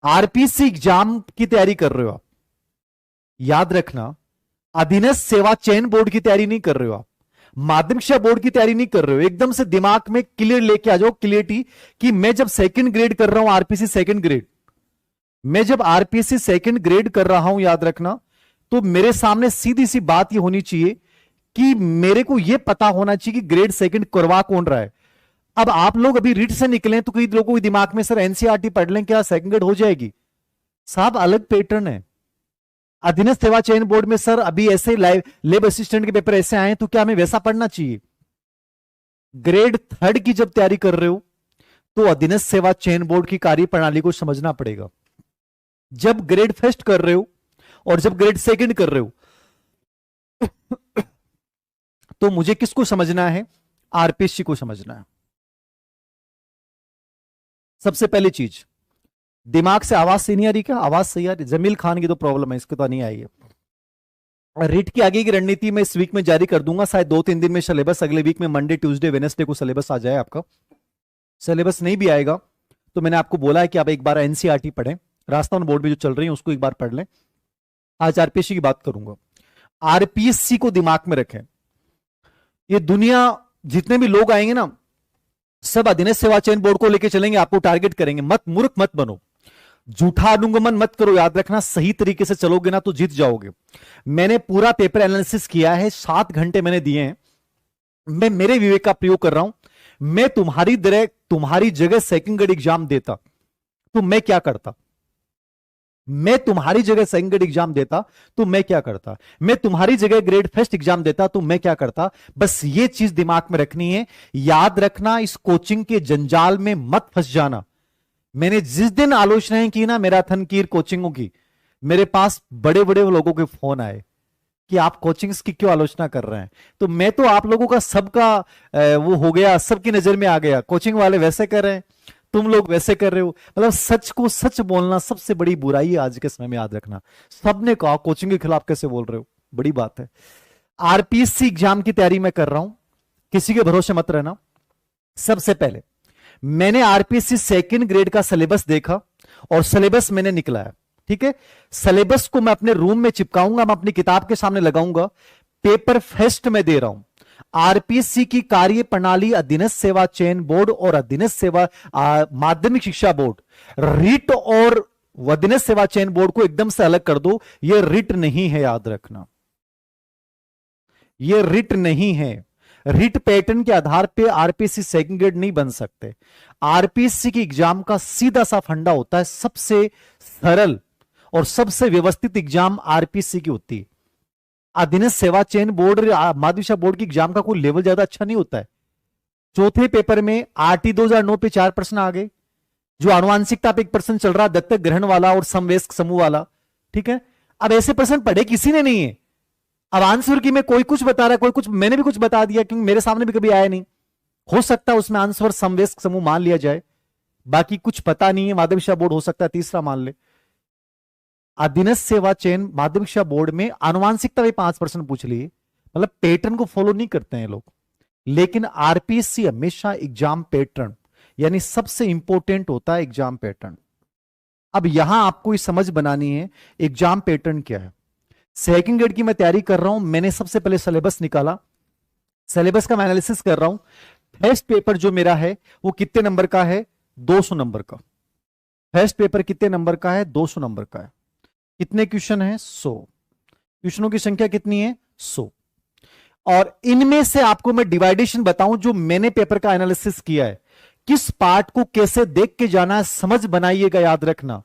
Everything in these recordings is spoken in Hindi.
आरपीसी एग्जाम की तैयारी कर रहे हो आप, याद रखना, अधीनस्थ सेवा चयन बोर्ड की तैयारी नहीं कर रहे हो आप, माध्यमिक शिक्षा बोर्ड की तैयारी नहीं कर रहे हो। एकदम से दिमाग में क्लियर लेके आ जाओ, क्लियरिटी, कि मैं जब सेकंड ग्रेड कर रहा हूं, आरपीसी सेकंड ग्रेड, मैं जब आरपीसी सेकंड ग्रेड कर रहा हूं, याद रखना, तो मेरे सामने सीधी सी बात ये होनी चाहिए कि मेरे को यह पता होना चाहिए कि ग्रेड सेकंड करवा कौन रहा है। अब आप लोग अभी रीट से निकले तो कई लोगों के दिमाग में सर एनसीईआरटी पढ़ लें क्या सेकंड ग्रेड हो जाएगी? साहब अलग पैटर्न है। अधीनस्थ सेवा चयन बोर्ड में सर अभी ऐसे लेब असिस्टेंट के पेपर ऐसे आए तो क्या हमें वैसा पढ़ना चाहिए? ग्रेड थर्ड की जब तैयारी कर रहे हो तो अधीनस्थ सेवा चयन बोर्ड की कार्य प्रणाली को समझना पड़ेगा। जब ग्रेड फर्स्ट कर रहे हो और जब ग्रेड सेकंड कर रहे हो तो मुझे किसको समझना है? आरपीएससी को समझना है। सबसे पहली चीज, दिमाग से आवाज सही नहीं आ रही क्या? आवाज सही आ रही? जमील खान की तो प्रॉब्लम है, इसको तो नहीं आई है। रीट की आगे की रणनीति मैं इस वीक में जारी कर दूंगा, शायद 2-3 दिन में सिलेबस, अगले वीक में मंडे ट्यूसडे वेडनेसडे को सिलेबस आ जाए। आपका सिलेबस नहीं भी आएगा तो मैंने आपको बोला है कि आप एक बार एनसीईआरटी पढ़ें, राजस्थान बोर्ड में जो चल रही है उसको एक बार पढ़ लें। आज आरपीएससी की बात करूंगा। आरपीएससी को दिमाग में रखें, ये दुनिया जितने भी लोग आएंगे ना, सब अधीनस्थ सेवा चयन बोर्ड को लेकर चलेंगे, आपको टारगेट करेंगे। मत मूर्ख मत बनो, झूठा अनुगमन मत करो। याद रखना, सही तरीके से चलोगे ना तो जीत जाओगे। मैंने पूरा पेपर एनालिसिस किया है, 7 घंटे मैंने दिए हैं। मैं मेरे विवेक का प्रयोग कर रहा हूं। मैं तुम्हारी जगह सेकंड ग्रेड एग्जाम देता तो मैं क्या करता? मैं तुम्हारी जगह सेकंड ग्रेड एग्जाम देता तो मैं क्या करता? मैं तुम्हारी जगह ग्रेड फर्स्ट एग्जाम देता तो मैं क्या करता? बस ये चीज दिमाग में रखनी है। याद रखना, इस कोचिंग के जंजाल में मत फंस जाना। मैंने जिस दिन आलोचनाएं की ना मैराथन की, कोचिंगों की, मेरे पास बड़े बड़े लोगों के फोन आए कि आप कोचिंग्स की क्यों आलोचना कर रहे हैं। तो मैं तो आप लोगों का सबका वो हो गया, सबकी नजर में आ गया। कोचिंग वाले वैसे कर रहे हैं, तुम लोग वैसे कर रहे हो। मतलब सच को सच बोलना सबसे बड़ी बुराई है आज के समय में, याद रखना। सबने कहा कोचिंग के खिलाफ कैसे बोल रहे हो, बड़ी बात है। आरपीएससी एग्जाम की तैयारी मैं कर रहा हूं, किसी के भरोसे मत रहना। सबसे पहले मैंने आरपीएससी सेकंड ग्रेड का सिलेबस देखा और सिलेबस मैंने निकलाया। ठीक है, सिलेबस को मैं अपने रूम में चिपकाऊंगा, मैं अपनी किताब के सामने लगाऊंगा। पेपर फर्स्ट में दे रहा हूं, आरपीएससी की कार्य प्रणाली अधीनस्थ सेवा चयन बोर्ड और अधीनस्थ सेवा माध्यमिक शिक्षा बोर्ड, रिट और अधीनस्थ सेवा चयन बोर्ड को एकदम से अलग कर दो। यह रिट नहीं है, याद रखना, यह रिट नहीं है। रिट पैटर्न के आधार पे आरपीएससी सेकंड ग्रेड नहीं बन सकते। आरपीएससी की एग्जाम का सीधा सा फंडा होता है, सबसे सरल और सबसे व्यवस्थित एग्जाम आरपीएससी की होती है। अधीनस्थ सेवा चयन बोर्ड, माध्यमिक शिक्षा बोर्ड की एग्जाम का कोई लेवल ज्यादा अच्छा नहीं होता है। चौथे पेपर में आरटी 2009 पे 4 प्रश्न आ गए, जो आनुवांशिकता पे 1 प्रश्न चल रहा, दत्तक ग्रहण वाला और समवयस्क समूह वाला। ठीक है, अब ऐसे प्रश्न पढ़े किसी ने नहीं है। अब आंसर की में कोई कुछ बता रहा है, कोई कुछ, मैंने भी कुछ बता दिया क्योंकि मेरे सामने भी कभी आया नहीं। हो सकता है उसमें आंसर समवयस्क समूह मान लिया जाए, बाकी कुछ पता नहीं है। माध्यमिक शिक्षा बोर्ड हो सकता है तीसरा मान ले। अधीनस्थ सेवा चयन माध्यमिक शिक्षा बोर्ड में आनुवांशिकता भी 5 प्रश्न पूछ लिए। मतलब पैटर्न को फॉलो नहीं करते हैं लोग। लेकिन आरपीएससी हमेशा एग्जाम पैटर्न, यानी सबसे इंपॉर्टेंट होता है एग्जाम पैटर्न। अब यहां आपको इस समझ बनानी है एग्जाम पैटर्न क्या है। सेकंड ग्रेड की मैं तैयारी कर रहा हूं, मैंने सबसे पहले सिलेबस निकाला, सिलेबस का मैं एनालिसिस कर रहा हूं। फर्स्ट पेपर जो मेरा है वो कितने नंबर का है? 200 नंबर का। फर्स्ट पेपर कितने नंबर का है? 200 नंबर का है। कितने क्वेश्चन है? 100। क्वेश्चनों की संख्या कितनी है? 100। और इनमें से आपको मैं डिवाइडेशन बताऊं, जो मैंने पेपर का एनालिसिस किया है, किस पार्ट को कैसे देख के जाना है, समझ बनाइएगा। याद रखना,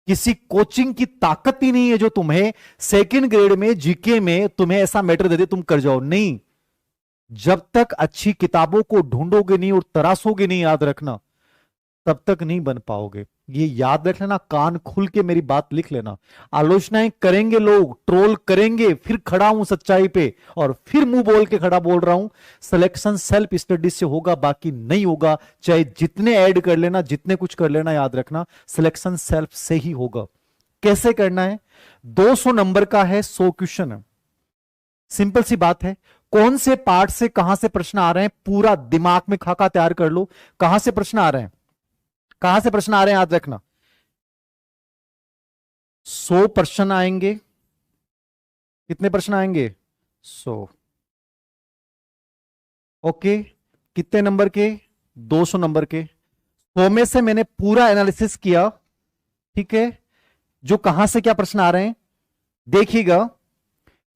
किसी कोचिंग की ताकत ही नहीं है जो तुम्हें सेकंड ग्रेड में जीके में तुम्हें ऐसा मैटर दे दे तुम कर जाओ। नहीं, जब तक अच्छी किताबों को ढूंढोगे नहीं और तराशोगे नहीं, याद रखना, तब तक नहीं बन पाओगे। ये याद रख लेना, कान खुल के मेरी बात लिख लेना। आलोचनाएं करेंगे लोग, ट्रोल करेंगे, फिर खड़ा हूं सच्चाई पे और फिर मुंह बोल के खड़ा बोल रहा हूं, सिलेक्शन सेल्फ स्टडी से होगा, बाकी नहीं होगा। चाहे जितने ऐड कर लेना, जितने कुछ कर लेना, याद रखना सिलेक्शन सेल्फ से ही होगा। कैसे करना है? 200 नंबर का है, 100 क्वेश्चन है। सिंपल सी बात है, कौन से पार्ट से कहां से प्रश्न आ रहे हैं पूरा दिमाग में खाका तैयार कर लो। कहां से प्रश्न आ रहे हैं, कहां से प्रश्न आ रहे हैं, याद रखना। 100 प्रश्न आएंगे। कितने प्रश्न आएंगे? 100। ओके, कितने नंबर के? 200 नंबर के। 100 में से मैंने पूरा एनालिसिस किया, ठीक है, जो कहां से क्या प्रश्न आ रहे हैं देखिएगा।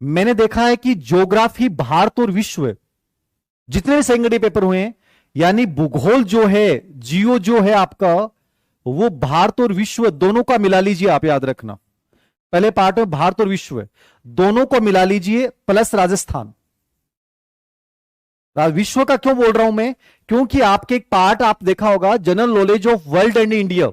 मैंने देखा है कि ज्योग्राफी, भारत और विश्व, जितने भी सेकेंडरी पेपर हुए हैं, यानी भूगोल जो है, जियो जो है आपका, वो भारत और विश्व दोनों का मिला लीजिए। आप याद रखना, पहले पार्ट में भारत और विश्व दोनों को मिला लीजिए, प्लस राजस्थान। विश्व का क्यों बोल रहा हूं मैं? क्योंकि आपके एक पार्ट आप देखा होगा, general knowledge of world and India,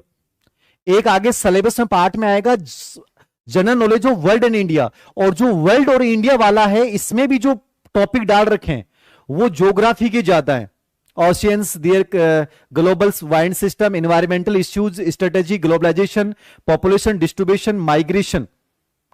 एक आगे सिलेबस में पार्ट में आएगा general knowledge of world and India, और जो वर्ल्ड और इंडिया वाला है, इसमें भी जो टॉपिक डाल रखे हैं वो ज्योग्राफी के ज्यादा है। Oceans, there global wide system, environmental issues, strategy, globalisation, population distribution, migration,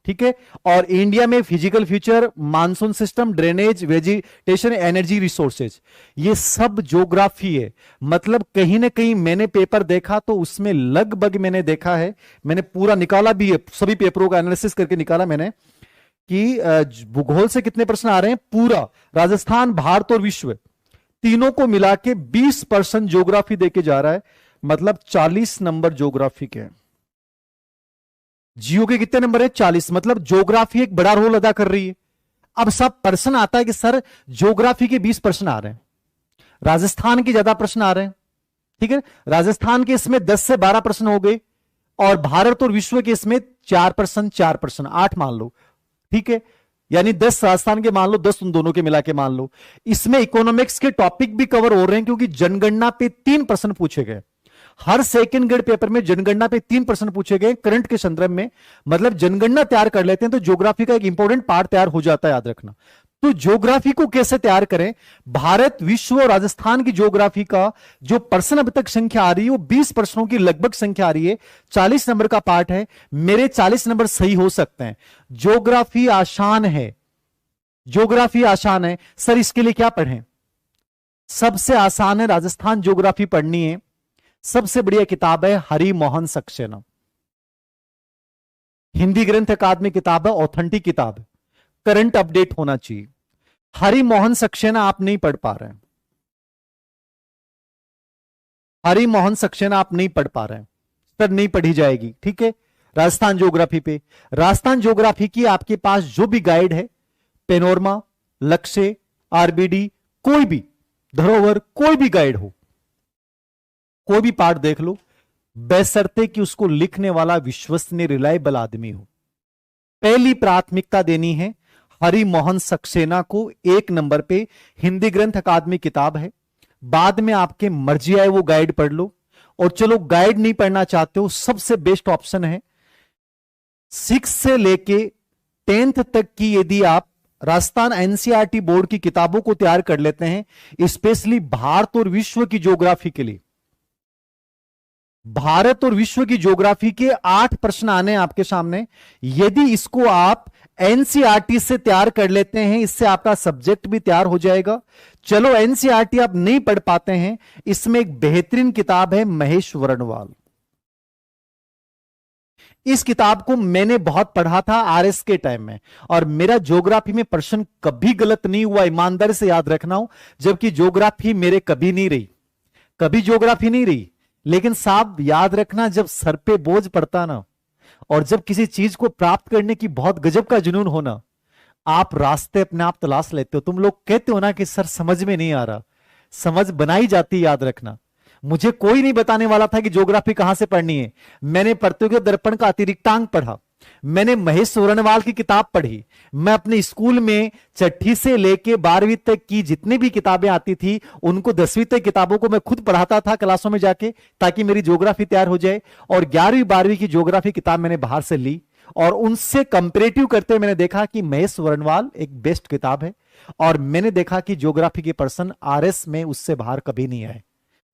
ठीक है। और इंडिया में physical future, monsoon system, drainage, vegetation, energy resources, ये सब ज्योग्राफी है। मतलब कहीं ना कहीं मैंने पेपर देखा तो उसमें लगभग मैंने देखा है, मैंने पूरा निकाला भी है, सभी पेपरों का एनालिसिस करके निकाला मैंने कि भूगोल से कितने प्रश्न आ रहे हैं। पूरा राजस्थान, भारत और विश्व तीनों को मिला के 20% ज्योग्राफी देके जा रहा है। मतलब 40 नंबर ज्योग्राफी के। जियो के कितने नंबर है? 40। मतलब ज्योग्राफी एक बड़ा रोल अदा कर रही है। अब सब प्रश्न आता है कि सर ज्योग्राफी के 20 प्रश्न आ रहे हैं, राजस्थान के ज्यादा प्रश्न आ रहे हैं, ठीक है। राजस्थान के इसमें 10 से 12 प्रश्न हो गए, और भारत और विश्व के इसमें 4 प्रश्न 8 मान लो, ठीक है। यानी 10 राजस्थान के मान लो, 10 उन दोनों के मिला के मान लो। इसमें इकोनॉमिक्स के टॉपिक भी कवर हो रहे हैं, क्योंकि जनगणना पे 3 प्रश्न पूछे गए। हर सेकंड ग्रेड पेपर में जनगणना पे 3 प्रश्न पूछे गए करंट के संदर्भ में। मतलब जनगणना तैयार कर लेते हैं तो ज्योग्राफी का एक इंपॉर्टेंट पार्ट तैयार हो जाता है, याद रखना। तो ज्योग्राफी को कैसे तैयार करें? भारत, विश्व और राजस्थान की ज्योग्राफी का जो प्रश्न अब तक संख्या आ रही है वो 20 प्रश्नों की लगभग संख्या आ रही है। 40 नंबर का पार्ट है, मेरे 40 नंबर सही हो सकते हैं। ज्योग्राफी आसान है, ज्योग्राफी आसान है। सर इसके लिए क्या पढ़ें? सबसे आसान है राजस्थान ज्योग्राफी पढ़नी है। सबसे बढ़िया किताब है हरि मोहन सक्सेना, हिंदी ग्रंथ अकादमी किताब है, ऑथेंटिक किताब है, करंट अपडेट होना चाहिए। हरि मोहन सक्सेना आप नहीं पढ़ पा रहे हैं, हरि मोहन सक्सेना आप नहीं पढ़ पा रहे हैं, सर नहीं पढ़ी जाएगी, ठीक है। राजस्थान ज्योग्राफी पे, राजस्थान ज्योग्राफी की आपके पास जो भी गाइड है, पेनोरमा, लक्ष्य, आरबीडी, कोई भी धरोहर, कोई भी गाइड हो, कोई भी पार्ट देख लो, बशर्ते कि उसको लिखने वाला विश्वसनीय रिलायबल आदमी हो। पहली प्राथमिकता देनी है हरि मोहन सक्सेना को, 1 नंबर पे। हिंदी ग्रंथ अकादमी किताब है, बाद में आपके मर्जी आए वो गाइड पढ़ लो, और चलो गाइड नहीं पढ़ना चाहते हो, सबसे बेस्ट ऑप्शन है 6 से लेके 10th तक की यदि आप राजस्थान एनसीईआरटी बोर्ड की किताबों को तैयार कर लेते हैं, स्पेशली भारत और विश्व की ज्योग्राफी के लिए। भारत और विश्व की ज्योग्राफी के 8 प्रश्न आने हैं आपके सामने। यदि इसको आप एनसीईआरटी से तैयार कर लेते हैं, इससे आपका सब्जेक्ट भी तैयार हो जाएगा। चलो एनसीईआरटी आप नहीं पढ़ पाते हैं, इसमें एक बेहतरीन किताब है महेश वर्णवाल। इस किताब को मैंने बहुत पढ़ा था आरएस के टाइम में, और मेरा ज्योग्राफी में प्रश्न कभी गलत नहीं हुआ, ईमानदारी से याद रखना हो। जबकि ज्योग्राफी मेरे कभी नहीं रही, कभी ज्योग्राफी नहीं रही। लेकिन साहब याद रखना, जब सर पे बोझ पड़ता ना, और जब किसी चीज को प्राप्त करने की बहुत गजब का जुनून होना, आप रास्ते अपने आप तलाश लेते हो। तुम लोग कहते हो ना कि सर समझ में नहीं आ रहा, समझ बनाई जाती, याद रखना। मुझे कोई नहीं बताने वाला था कि ज्योग्राफी कहां से पढ़नी है। मैंने प्रतियोगिता दर्पण का अतिरिक्तांक पढ़ा, मैंने महेश वर्णवाल की किताब पढ़ी। मैं अपने स्कूल में 6ठी से लेके 12वीं तक की जितनी भी किताबें आती थी, उनको 10वीं तक किताबों को मैं खुद पढ़ाता था क्लासों में जाके, ताकि मेरी ज्योग्राफी तैयार हो जाए। और 11वीं 12वीं की ज्योग्राफी किताब मैंने बाहर से ली, और उनसे कंपेरेटिव करते मैंने देखा कि महेश वर्णवाल एक बेस्ट किताब है। और मैंने देखा कि ज्योग्राफी के पर्सन आरएस में उससे बाहर कभी नहीं आए।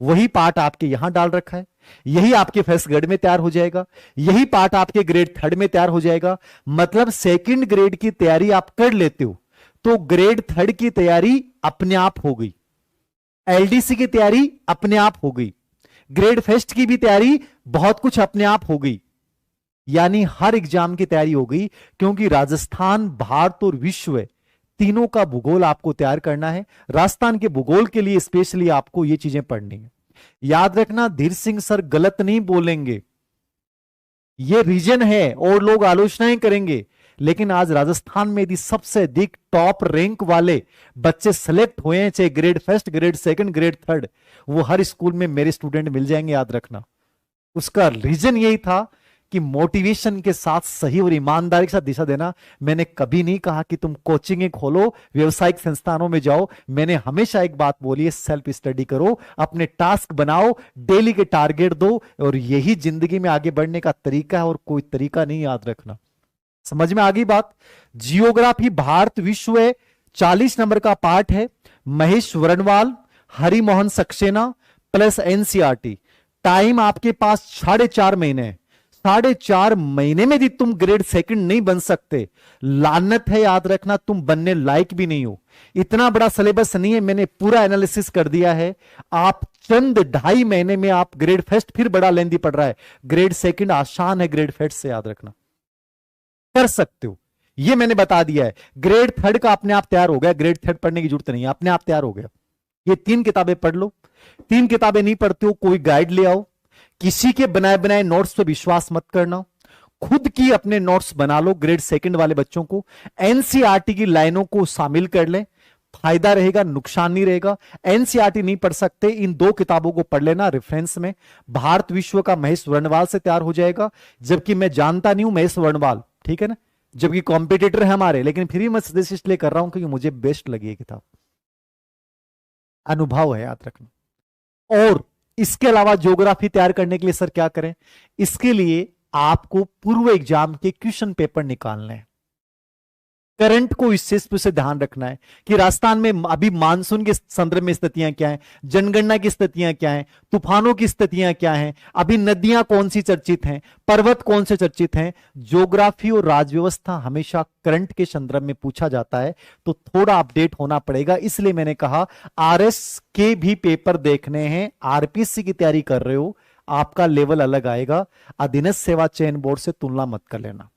वही पार्ट आपके यहां डाल रखा है, यही आपके फर्स्ट ग्रेड में तैयार हो जाएगा, यही पार्ट आपके ग्रेड 3rd में तैयार हो जाएगा। मतलब सेकंड ग्रेड की तैयारी आप कर लेते हो तो ग्रेड 3rd की तैयारी अपने आप हो गई, एलडीसी की तैयारी अपने आप हो गई, ग्रेड फर्स्ट की भी तैयारी बहुत कुछ अपने आप हो गई। यानी हर एग्जाम की तैयारी हो गई, क्योंकि राजस्थान, भारत और विश्व तीनों का भूगोल आपको तैयार करना है। राजस्थान के भूगोल के लिए स्पेशली आपको ये चीजें पढ़नी है। याद रखना, धीर सिंह सर गलत नहीं बोलेंगे, ये रीजन है और लोग आलोचनाएं करेंगे, लेकिन आज राजस्थान में यदि सबसे अधिक टॉप रैंक वाले बच्चे सेलेक्ट हुए हैं, चाहे grade first, grade second, grade third, वो हर स्कूल में मेरे स्टूडेंट मिल जाएंगे। याद रखना, उसका रीजन यही था कि मोटिवेशन के साथ सही और ईमानदारी के साथ दिशा देना। मैंने कभी नहीं कहा कि तुम कोचिंग खोलो, व्यवसायिक संस्थानों में जाओ। मैंने हमेशा एक बात बोली है, सेल्फ स्टडी करो, अपने टास्क बनाओ, डेली के टारगेट दो, और यही जिंदगी में आगे बढ़ने का तरीका है, और कोई तरीका नहीं। याद रखना, समझ में आ गई बात। जियोग्राफी भारत विश्व 40 नंबर का पार्ट है। Mahesh Varnwal, Harimohan Saxena plus NCERT. Time आपके पास 4.5 महीने है। 4.5 महीने में भी तुम ग्रेड सेकंड नहीं बन सकते, लानत है। याद रखना, तुम बनने लायक भी नहीं हो। इतना बड़ा सिलेबस नहीं है, मैंने पूरा एनालिसिस कर दिया है। आप चंद 2.5 महीने में आप ग्रेड फर्स्ट, फिर बड़ा लेंदी पड़ रहा है, ग्रेड सेकंड आसान है ग्रेड फर्स्ट से। याद रखना, कर सकते हो, ये मैंने बता दिया है। ग्रेड थर्ड का अपने आप तैयार हो गया, ग्रेड थर्ड पढ़ने की जरूरत नहीं है, अपने आप तैयार हो गया। ये 3 किताबें पढ़ लो। 3 किताबें नहीं पढ़ते हो, कोई गाइड ले आओ। किसी के बनाए बनाए नोट्स पे विश्वास मत करना, खुद की अपने नोट्स बना लो। ग्रेड सेकंड वाले बच्चों को एनसीईआरटी की लाइनों को शामिल कर लें, फायदा रहेगा, नुकसान नहीं रहेगा। एनसीईआरटी नहीं पढ़ सकते, इन 2 किताबों को पढ़ लेना रेफरेंस में। भारत विश्व का महेश वर्णवाल से तैयार हो जाएगा, जबकि मैं जानता नहीं हूं महेश वर्णवाल, ठीक है ना, जबकि कॉम्पिटिटर है हमारे, लेकिन फिर भी मैं सजेस्ट इसलिए कर रहा हूं क्योंकि मुझे बेस्ट लगी है किताब, अनुभव है। याद रखना। और इसके अलावा ज्योग्राफी तैयार करने के लिए सर क्या करें, इसके लिए आपको पूर्व एग्जाम के क्वेश्चन पेपर निकालने हैं। करंट को इस चीज पे ध्यान रखना है कि राजस्थान में अभी मानसून के संदर्भ में स्थितियां क्या हैं, जनगणना की स्थितियां क्या हैं, तूफानों की स्थितियां क्या हैं, अभी नदियां कौन सी चर्चित हैं, पर्वत कौन से चर्चित हैं। ज्योग्राफी और राजव्यवस्था हमेशा करंट के संदर्भ में पूछा जाता है, तो थोड़ा अपडेट होना पड़ेगा। इसलिए मैंने कहा आरएस के भी पेपर देखने हैं, आरपीएससी की तैयारी कर रहे हो, आपका लेवल अलग आएगा। अधीनस्थ सेवा चयन बोर्ड से तुलना मत कर लेना।